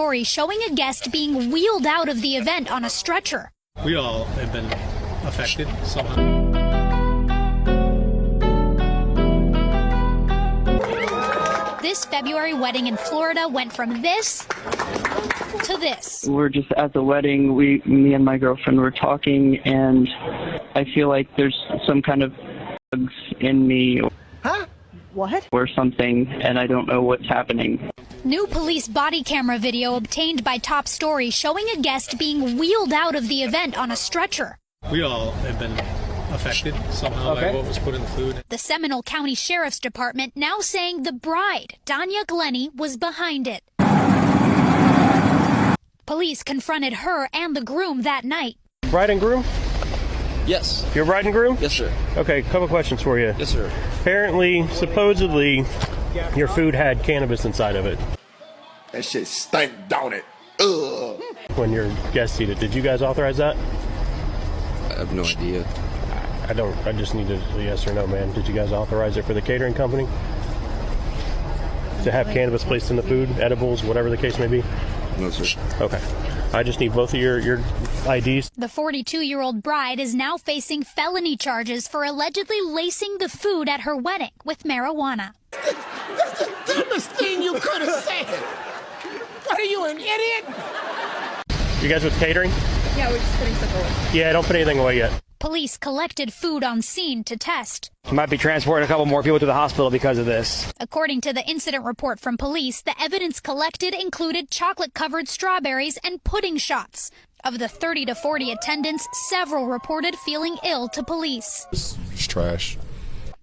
Story showing a guest being wheeled out of the event on a stretcher. We all have been affected somehow. This February wedding in Florida went from this to this. We're just at the wedding. Me and my girlfriend were talking, and I feel like there's some kind of bugs in me. Huh? What? Or something, and I don't know what's happening. New police body camera video obtained by Top Story showing a guest being wheeled out of the event on a stretcher. We all have been affected somehow by what was put in the food. The Seminole County Sheriff's Department now saying the bride, Danya Glenny, was behind it. Police confronted her and the groom that night. Bride and groom? Yes. You're bride and groom? Yes, sir. Okay, couple questions for you. Yes, sir. Apparently, supposedly, your food had cannabis inside of it. That shit stank, don't it? Ugh. When your guests eat it, did you guys authorize that? I have no idea. I just need a yes or no, man. Did you guys authorize it for the catering company? To have cannabis placed in the food, edibles, whatever the case may be? No, sir. Okay. I just need both of your IDs. The 42-year-old bride is now facing felony charges for allegedly lacing the food at her wedding with marijuana. That's the dumbest thing you could have said. What are you, an idiot? You guys with catering? Yeah, we're just putting stuff away. Yeah, don't put anything away yet. Police collected food on scene to test. Might be transporting a couple more people to the hospital because of this. According to the incident report from police, the evidence collected included chocolate-covered strawberries and pudding shots. Of the 30 to 40 attendants, several reported feeling ill to police. It's trash.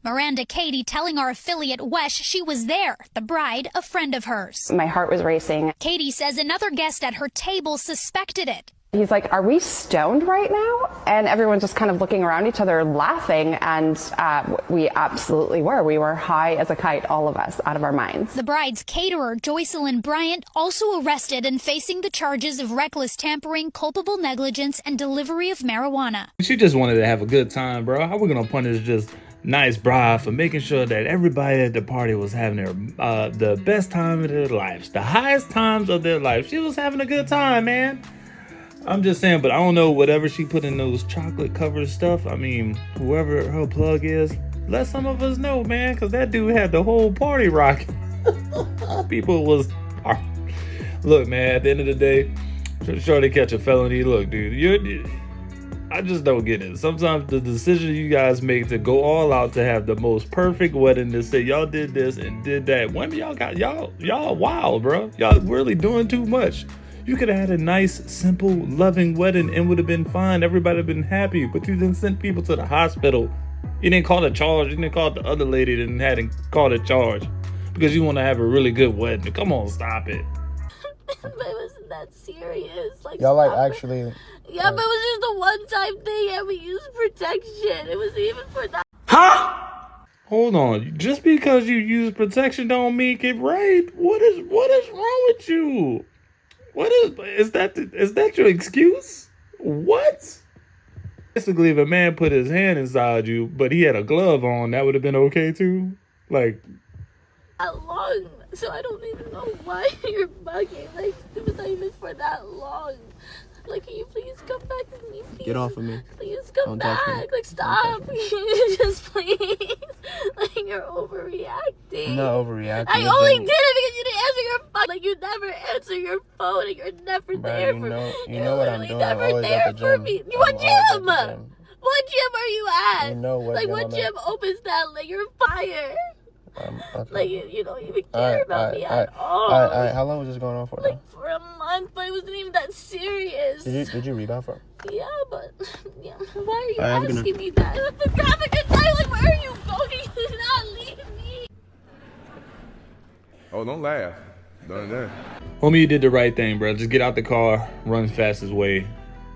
Miranda Katie telling our affiliate Wesh she was there, the bride, a friend of hers. My heart was racing. Katie says another guest at her table suspected it. He's like, are we stoned right now? And everyone's just kind of looking around each other laughing, and we absolutely were. We were high as a kite, all of us, out of our minds. The bride's caterer, Joycelyn Bryant, also arrested and facing the charges of reckless tampering, culpable negligence, and delivery of marijuana. She just wanted to have a good time, bro. How we gonna punish just nice bride for making sure that everybody at the party was having their the best time of their lives, the highest times of their life? She was having a good time, man. I'm just saying, but I don't know, whatever she put in those chocolate covered stuff. I mean, whoever her plug is, let some of us know, man, because that dude had the whole party rocking. People was, look, man, at the end of the day, sure they catch a felony. Look, dude, I just don't get it. Sometimes the decision you guys make to go all out to have the most perfect wedding, to say y'all did this and did that. Women, y'all wild, bro. Y'all really doing too much. You could have had a nice, simple, loving wedding and would have been fine. Everybody would have been happy. But you didn't send people to the hospital. You didn't call a charge. You didn't call the other lady that hadn't called a charge because you want to have a really good wedding. Come on, stop it. But it wasn't that serious. Like, y'all like actually. Yeah, but it was just a one-time thing, and we used protection. It was even for that. Huh? Hold on. Just because you use protection don't mean get raped. What is wrong with you? What is that your excuse? What? Basically, if a man put his hand inside you, but he had a glove on, that would have been okay too? Like, that long, so I don't even know why you're bugging. Like, it was not even for that long. Like, can you please come back with me, please? Get off of me. Please come back. Like, stop. Just please. Like, you're overreacting. I'm not overreacting. I only did it because you didn't answer your phone. Like, you never answer your phone, and you're never there for me. You know what I'm doing. I'm Never always there at the for gym. me. What gym? What gym are you at? You know what like, gym what I'm gym opens that? Like, you're fired. Okay. Like, you don't even care about me at all. All right. How long was this going on for? Like, for a month, but it wasn't even that serious. Did you rebound from? Yeah, but yeah. Why are you asking me that? I'm having a good time. Like, where are you going? Do not leave me. Oh, don't laugh. Don't that. homie, you did the right thing, bro. Just get out the car, run fast away,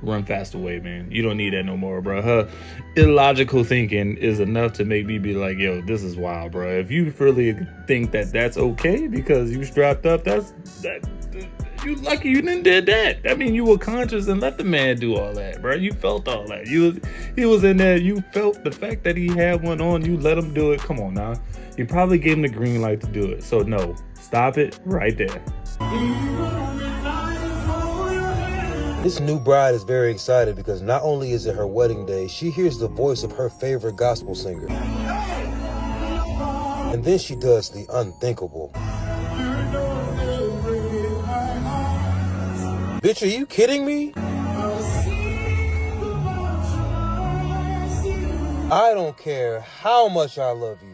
man. You don't need that no more, bro. Her illogical thinking is enough to make me be like, yo, this is wild, bro. If you really think that that's okay because you strapped up, you lucky you didn't did that. I mean, you were conscious and let the man do all that, bro. You felt all that. He was in there. You felt the fact that he had one on. You let him do it. Come on now. You probably gave him the green light to do it. So no, stop it right there. This new bride is very excited because not only is it her wedding day, she hears the voice of her favorite gospel singer. And then she does the unthinkable. Bitch, are you kidding me? I don't care how much I love you.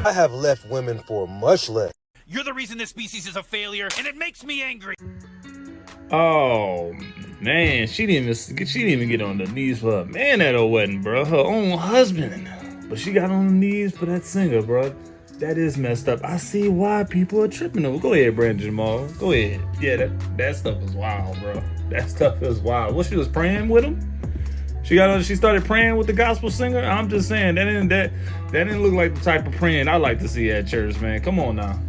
I have left women for much less. You're the reason this species is a failure, and it makes me angry. Oh man, she didn't even get on the knees for her man at her wedding, bro. Her own husband, but she got on the knees for that singer, bro. That is messed up. I see why people are tripping over. Go ahead, Brandon Jamal. Go ahead. Yeah, that stuff is wild, bro. That stuff is wild. What, she was praying with him? She started praying with the gospel singer. I'm just saying that didn't look like the type of praying I like to see at church, man. Come on now.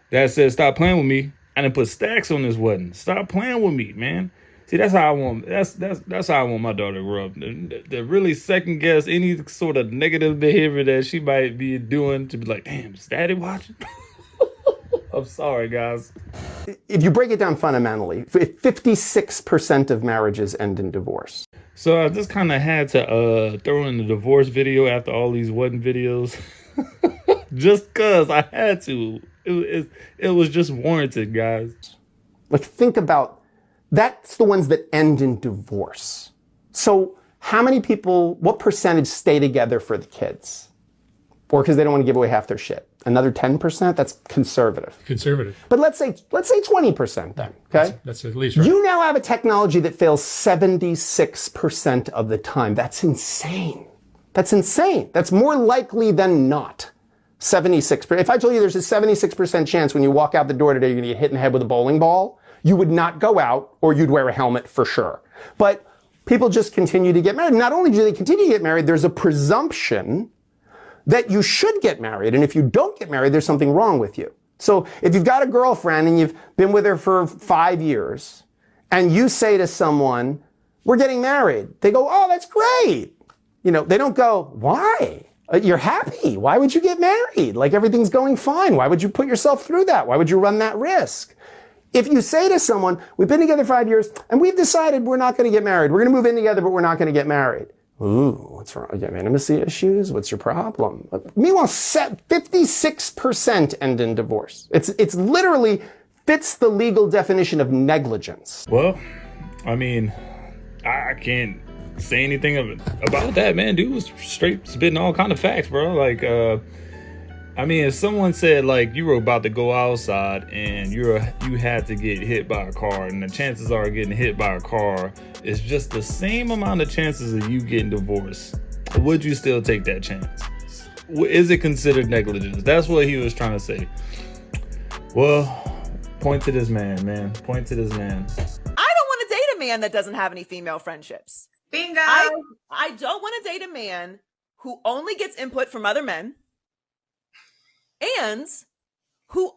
That said, stop playing with me. I didn't put stacks on this wedding. Stop playing with me, man. See, that's how I want. That's how I want my daughter to grow up. To really second guess any sort of negative behavior that she might be doing. To be like, damn, is Daddy watching? I'm sorry, guys. If you break it down fundamentally, 56% of marriages end in divorce. So I just kind of had to throw in the divorce video after all these wedding videos, just cause I had to. It was just warranted, guys. Like, think about, that's the ones that end in divorce. So how many people, what percentage stay together for the kids? Or because they don't want to give away half their shit? Another 10%? That's conservative. Conservative. But let's say 20% then, okay? That's at least right. You now have a technology that fails 76% of the time. That's insane. That's insane. That's more likely than not. 76%. If I told you there's a 76% chance when you walk out the door today, you're going to get hit in the head with a bowling ball, you would not go out, or you'd wear a helmet for sure. But people just continue to get married. Not only do they continue to get married, there's a presumption that you should get married. And if you don't get married, there's something wrong with you. So if you've got a girlfriend and you've been with her for 5 years, and you say to someone, we're getting married, they go, oh, that's great. You know, they don't go, why? You're happy. Why would you get married? Like, everything's going fine. Why would you put yourself through that? Why would you run that risk? If you say to someone, we've been together 5 years and we've decided we're not going to get married. We're going to move in together, but we're not going to get married. Ooh, what's wrong? You have intimacy issues? What's your problem? Meanwhile, 56% end in divorce. It's literally fits the legal definition of negligence. Well, I mean, I can't say anything about that, man. Dude was straight spitting all kind of facts, bro. Like, I mean, if someone said, like, you were about to go outside and you had to get hit by a car, and the chances are getting hit by a car is just the same amount of chances of you getting divorced, would you still take that chance? Is it considered negligence? That's what he was trying to say. Well, point to this man. Point to this man. I don't want to date a man that doesn't have any female friendships. Bingo. I don't want to date a man who only gets input from other men and who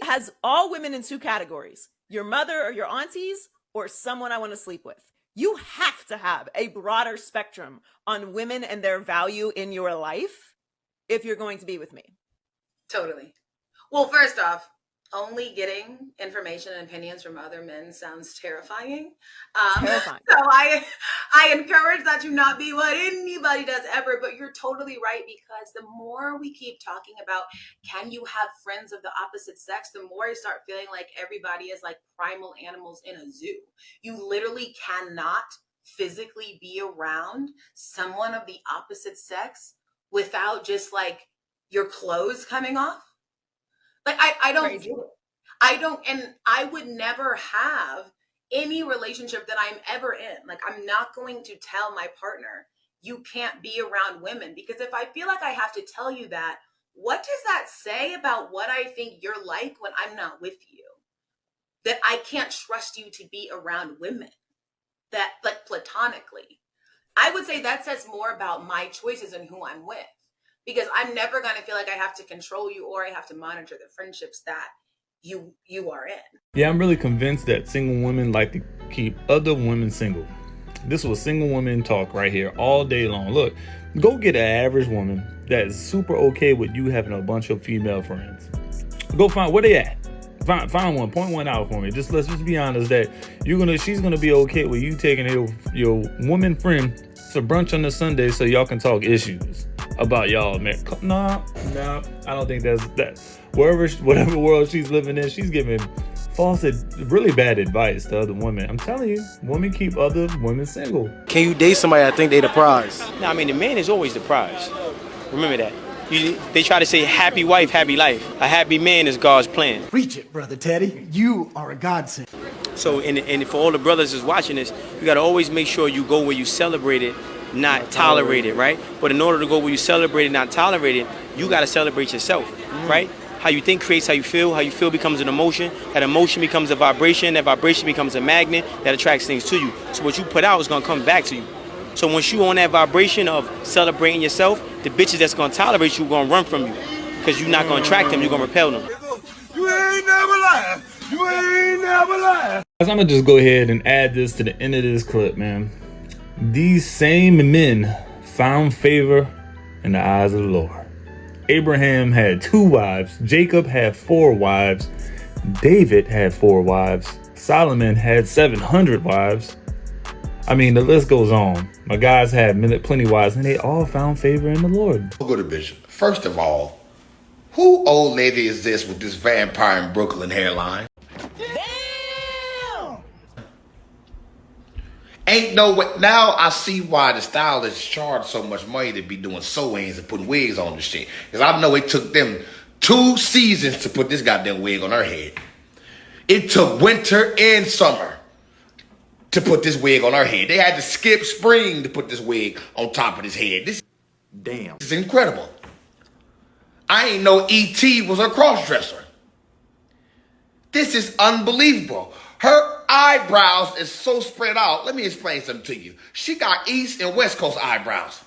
has all women in two categories: your mother or your aunties, or someone I want to sleep with. You have to have a broader spectrum on women and their value in your life if you're going to be with me. Totally. Well, first off, only getting information and opinions from other men sounds terrifying. Terrifying. So I encourage that to not be what anybody does ever, but you're totally right, because the more we keep talking about, can you have friends of the opposite sex, the more I start feeling like everybody is like primal animals in a zoo. You literally cannot physically be around someone of the opposite sex without just like your clothes coming off. Like, I don't, and I would never have any relationship that I'm ever in. Like, I'm not going to tell my partner, you can't be around women, because if I feel like I have to tell you that, what does that say about what I think you're like when I'm not with you? That I can't trust you to be around women, that like platonically. I would say that says more about my choices and who I'm with. Because I'm never going to feel like I have to control you, or I have to monitor the friendships that you are in. Yeah, I'm really convinced that single women like to keep other women single. This was single woman talk right here all day long. Look, go get an average woman that is super okay with you having a bunch of female friends. Go find where they at. Find one, point one out for me. Let's just be honest that she's gonna be okay with you taking your woman friend to brunch on a Sunday so y'all can talk issues about y'all, man. Nah, I don't think that's that. Whatever world she's living in, she's giving false, really bad advice to other women. I'm telling you, women keep other women single. Can you date somebody I think they the prize? No, I mean, the man is always the prize. Remember that. They try to say happy wife, happy life. A happy man is God's plan. Preach it, Brother Teddy. You are a godsend. So, and for all the brothers that's watching this, you got to always make sure you go where you celebrate it, not tolerate it, right? But in order to go where you celebrate it, not tolerate it, you got to celebrate yourself, right? How you think creates how you feel becomes an emotion, that emotion becomes a vibration, that vibration becomes a magnet that attracts things to you. So what you put out is going to come back to you. So once you on that vibration of celebrating yourself, the bitches that's going to tolerate you are going to run from you because you're not going to attract them, you're going to repel them. You ain't never lied. You ain't never lied. I'm going to just go ahead and add this to the end of this clip, man. These same men found favor in the eyes of the Lord. Abraham had 2 wives. Jacob had 4 wives. David had 4 wives. Solomon had 700 wives. I mean, the list goes on. My guys had plenty wives, and they all found favor in the Lord. I'll go to Bishop. First of all, who old lady is this with this vampire in Brooklyn hairline? Damn! Ain't no way. Now I see why the stylists charge so much money to be doing sew-ins and putting wigs on this shit. Because I know it took them 2 seasons to put this goddamn wig on her head. It took winter and summer to put this wig on her head. They had to skip spring to put this wig on top of his head. This is incredible. I ain't know E.T. was a cross-dresser. This is unbelievable. Her eyebrows is so spread out. Let me explain something to you. She got East and West Coast eyebrows.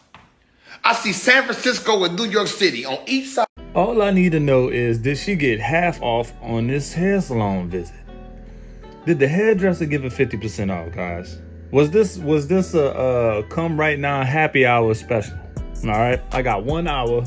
I see San Francisco and New York City on each side. All I need to know is, did she get half off on this hair salon visit? Did the hairdresser give her 50% off, guys? Was this a come right now happy hour special? All right, I got 1 hour.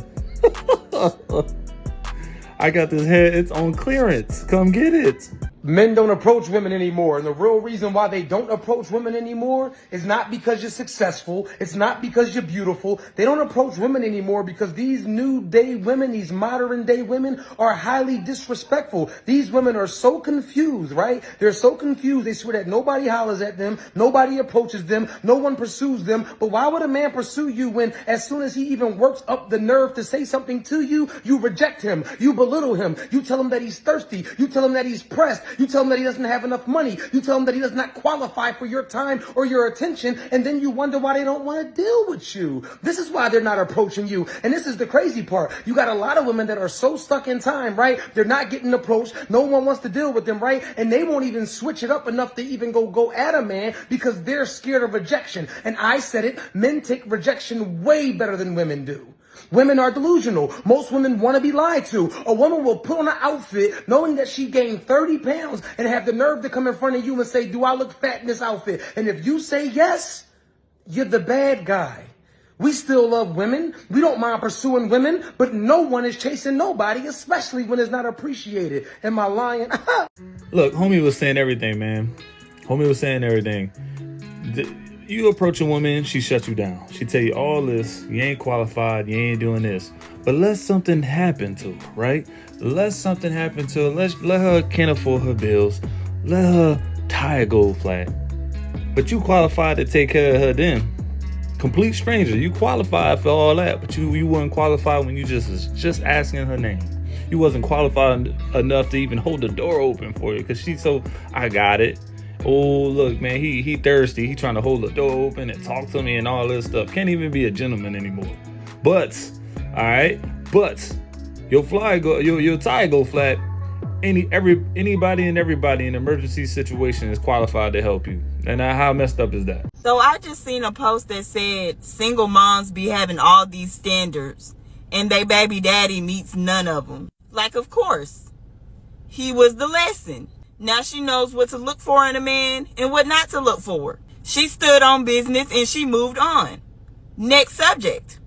I got this hair, it's on clearance. Come get it. Men don't approach women anymore, and the real reason why they don't approach women anymore is not because you're successful, it's not because you're beautiful. They don't approach women anymore because these new day women, these modern day women are highly disrespectful. These women are so confused, right? They're so confused, they swear that nobody hollers at them, nobody approaches them, no one pursues them. But why would a man pursue you when as soon as he even works up the nerve to say something to you, you reject him, you belittle him, you tell him that he's thirsty, you tell him that he's pressed, you tell him that he doesn't have enough money. You tell him that he does not qualify for your time or your attention. And then you wonder why they don't want to deal with you. This is why they're not approaching you. And this is the crazy part. You got a lot of women that are so stuck in time, right? They're not getting approached. No one wants to deal with them, right? And they won't even switch it up enough to even go at a man because they're scared of rejection. And I said it, men take rejection way better than women do. Women are delusional. Most women want to be lied to. A woman will put on an outfit knowing that she gained 30 pounds and have the nerve to come in front of you and say, do I look fat in this outfit? And if you say yes, you're the bad guy. We still love women. We don't mind pursuing women, but no one is chasing nobody, especially when it's not appreciated. Am I lying? Look, homie was saying everything, man. Homie was saying everything. You approach a woman, she shuts you down. She tell you all this, you ain't qualified, you ain't doing this. But let something happen to her, right? Let something happen to her. Let her can't afford her bills. Let her tire go flat. But you qualified to take care of her then. Complete stranger. You qualified for all that, but you weren't qualified when you just asking her name. You wasn't qualified enough to even hold the door open for you because she's so, I got it. Oh, look, man, he thirsty. He trying to hold the door open and talk to me and all this stuff. Can't even be a gentleman anymore. But, all right, but your tire go flat. Anybody and everybody in an emergency situation is qualified to help you. And how messed up is that? So I just seen a post that said single moms be having all these standards and they baby daddy meets none of them. Like, of course, he was the lesson. Now she knows what to look for in a man and what not to look for. She stood on business and she moved on. Next subject.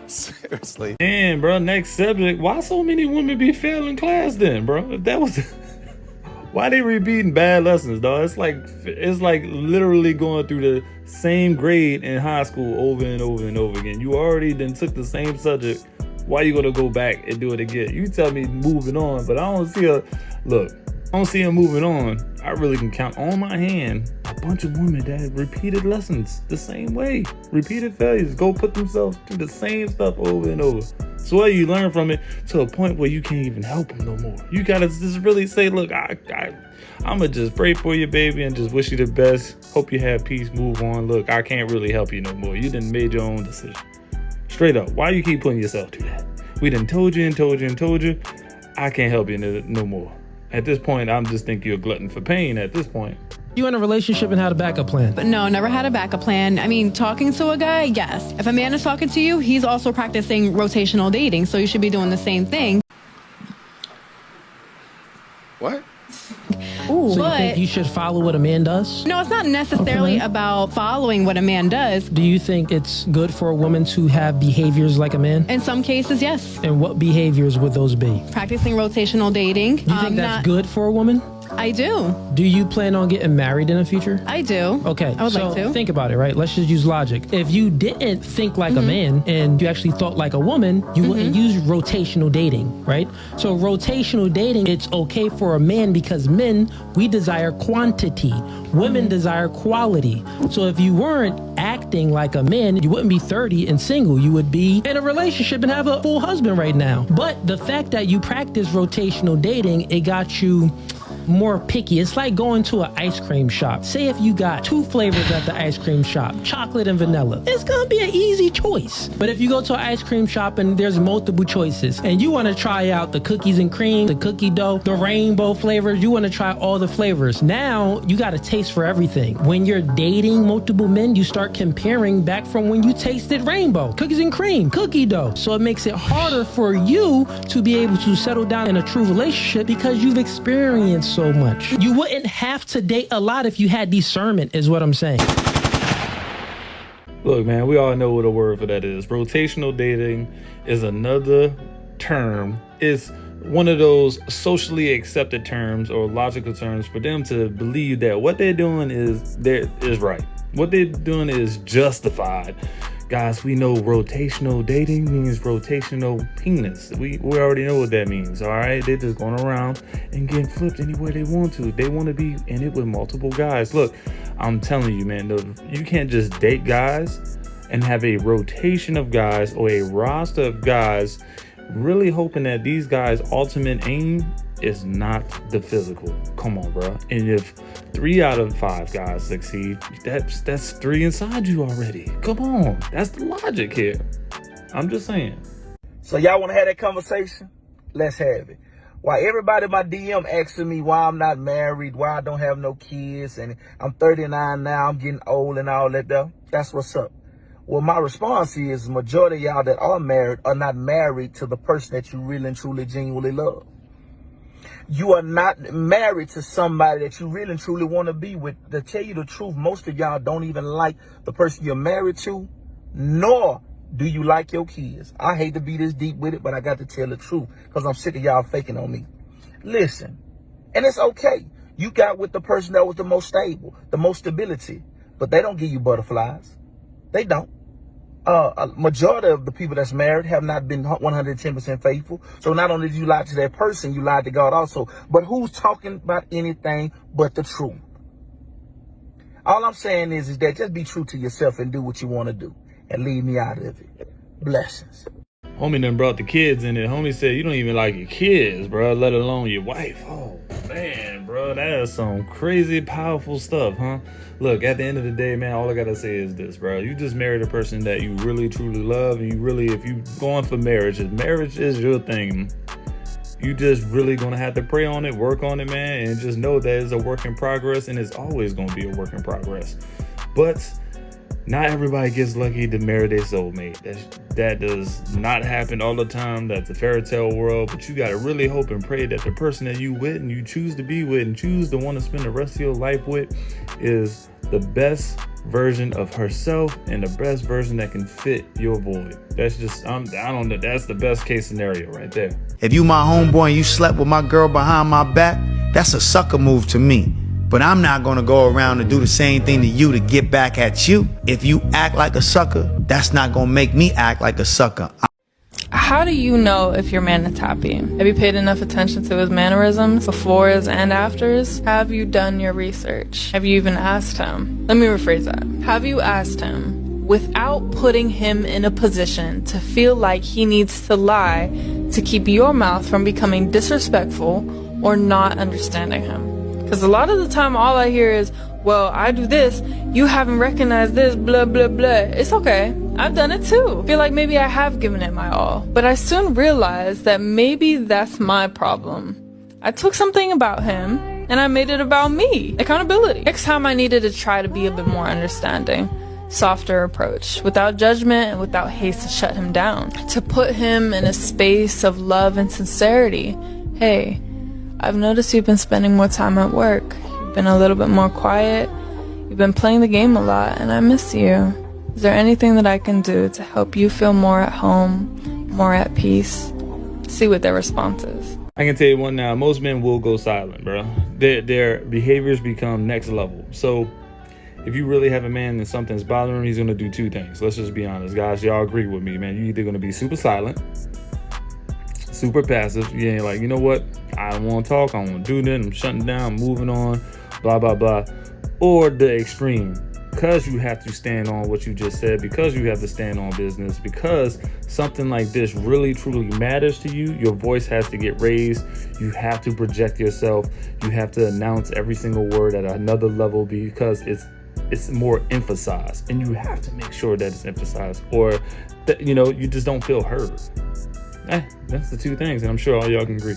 Seriously. Man, bro, next subject. Why so many women be failing class then, bro? If that was... Why they repeating bad lessons, dog? It's like literally going through the same grade in high school over and over and over again. You already then took the same subject. Why you gonna go back and do it again? You tell me moving on, but I don't see her. Look, I don't see her moving on. I really can count on my hand a bunch of women that have repeated lessons the same way. Repeated failures. Go put themselves through the same stuff over and over. So you learn from it to a point where you can't even help them no more. You gotta just really say, look, I'ma just pray for you, baby, and just wish you the best. Hope you have peace, move on. Look, I can't really help you no more. You done made your own decision. Straight up, why you keep putting yourself through that? We done told you and told you and told you. I can't help you no more. At this point, I'm just think you're a glutton for pain at this point. You in a relationship and had a backup plan? But no, never had a backup plan. I mean, talking to a guy, yes. If a man is talking to you, he's also practicing rotational dating, so you should be doing the same thing. What? Ooh, so you think you should follow what a man does? No, it's not necessarily about following what a man does. Do you think it's good for a woman to have behaviors like a man? In some cases, yes. And what behaviors would those be? Practicing rotational dating. You think that's good for a woman? I do. Do you plan on getting married in the future? I do. Okay. I would like to. Think about it, right? Let's just use logic. If you didn't think like a man and you actually thought like a woman, you wouldn't use rotational dating, right? So rotational dating, it's okay for a man because men, we desire quantity. Women desire quality. So if you weren't acting like a man, you wouldn't be 30 and single. You would be in a relationship and have a full husband right now. But the fact that you practice rotational dating, it got you more picky. It's like going to an ice cream shop. Say if you got 2 flavors at the ice cream shop, chocolate and vanilla, it's gonna be an easy choice. But if you go to an ice cream shop and there's multiple choices and you want to try out the cookies and cream, the cookie dough, the rainbow flavors, you want to try all the flavors. Now you got a taste for everything. When you're dating multiple men, you start comparing back from when you tasted rainbow, cookies and cream, cookie dough. So it makes it harder for you to be able to settle down in a true relationship because you've experienced so much. You wouldn't have to date a lot if you had discernment, is what I'm saying. Look, man, we all know what a word for that is. Rotational dating is another term. It's one of those socially accepted terms or logical terms for them to believe that what they're doing is right. What they're doing is justified. Guys, we know rotational dating means rotational penis. We already know what that means, all right? They're just going around and getting flipped anywhere they want to. They want to be in it with multiple guys. Look, I'm telling you, man, you can't just date guys and have a rotation of guys or a roster of guys really hoping that these guys' ultimate aim is not the physical. Come on, bro. And if 3 out of 5 guys succeed, that's 3 inside you already. Come on, that's the logic here. I'm just saying. So y'all want to have that conversation? Let's have it. Why everybody in my DM asking me why I'm not married, why I don't have no kids, and I'm 39 now, I'm getting old and all that stuff. That's what's up. Well, my response is majority of y'all that are married are not married to the person that you really and truly genuinely love. You are not married to somebody that you really and truly want to be with. To tell you the truth, most of y'all don't even like the person you're married to, nor do you like your kids. I hate to be this deep with it, but I got to tell the truth because I'm sick of y'all faking on me. Listen, and it's okay. You got with the person that was the most stable, the most stability, but they don't give you butterflies. They don't. A majority of the people that's married have not been 110% faithful. So not only did you lie to that person, you lied to God also. But who's talking about anything but the truth? All I'm saying is that just be true to yourself and do what you want to do and leave me out of it. Blessings. Homie done brought the kids in it. Homie said you don't even like your kids, bro, let alone your wife. Oh, man, bro, that is some crazy powerful stuff, huh? Look, at the end of the day, man, all I gotta say is this, bro. You just married a person that you really, truly love, and you really, if you going for marriage is your thing, you just really gonna have to pray on it, work on it, man, and just know that it's a work in progress, and it's always gonna be a work in progress. But Not everybody gets lucky to marry their soulmate. That does not happen all the time. That's a fairy tale world. But you gotta really hope and pray that the person that you with and you choose to be with and choose to want to spend the rest of your life with is the best version of herself and the best version that can fit your void. That's just, I don't know. That's the best case scenario right there. If you my homeboy and you slept with my girl behind my back, that's a sucker move to me. But I'm not gonna go around and do the same thing to you to get back at you. If you act like a sucker, that's not gonna make me act like a sucker. How do you know if your man is happy? Have you paid enough attention to his mannerisms, befores and afters? Have you done your research? Have you even asked him? Let me rephrase that. Have you asked him without putting him in a position to feel like he needs to lie to keep your mouth from becoming disrespectful or not understanding him? Because a lot of the time all I hear is, well, I do this, you haven't recognized this, blah, blah, blah. It's okay. I've done it too. I feel like maybe I have given it my all. But I soon realized that maybe that's my problem. I took something about him and I made it about me. Accountability. Next time I needed to try to be a bit more understanding. Softer approach, without judgment and without haste to shut him down. To put him in a space of love and sincerity. Hey, I've noticed you've been spending more time at work. You've been a little bit more quiet. You've been playing the game a lot, and I miss you. Is there anything that I can do to help you feel more at home, more at peace? See what their response is. I can tell you one now, most men will go silent, bro. Their behaviors become next level. So if you really have a man and something's bothering him, he's gonna do two things. Let's just be honest, guys. Y'all agree with me, man. You're either gonna be super silent, super passive. You ain't like, you know what? I don't want to talk. I don't want to do that. I'm shutting down. I'm moving on. Blah, blah, blah. Or the extreme. Because you have to stand on what you just said. Because you have to stand on business. Because something like this really, truly matters to you. Your voice has to get raised. You have to project yourself. You have to announce every single word at another level because it's more emphasized. And you have to make sure that it's emphasized. Or, that, you just don't feel heard. That's the two things, and I'm sure all y'all can agree.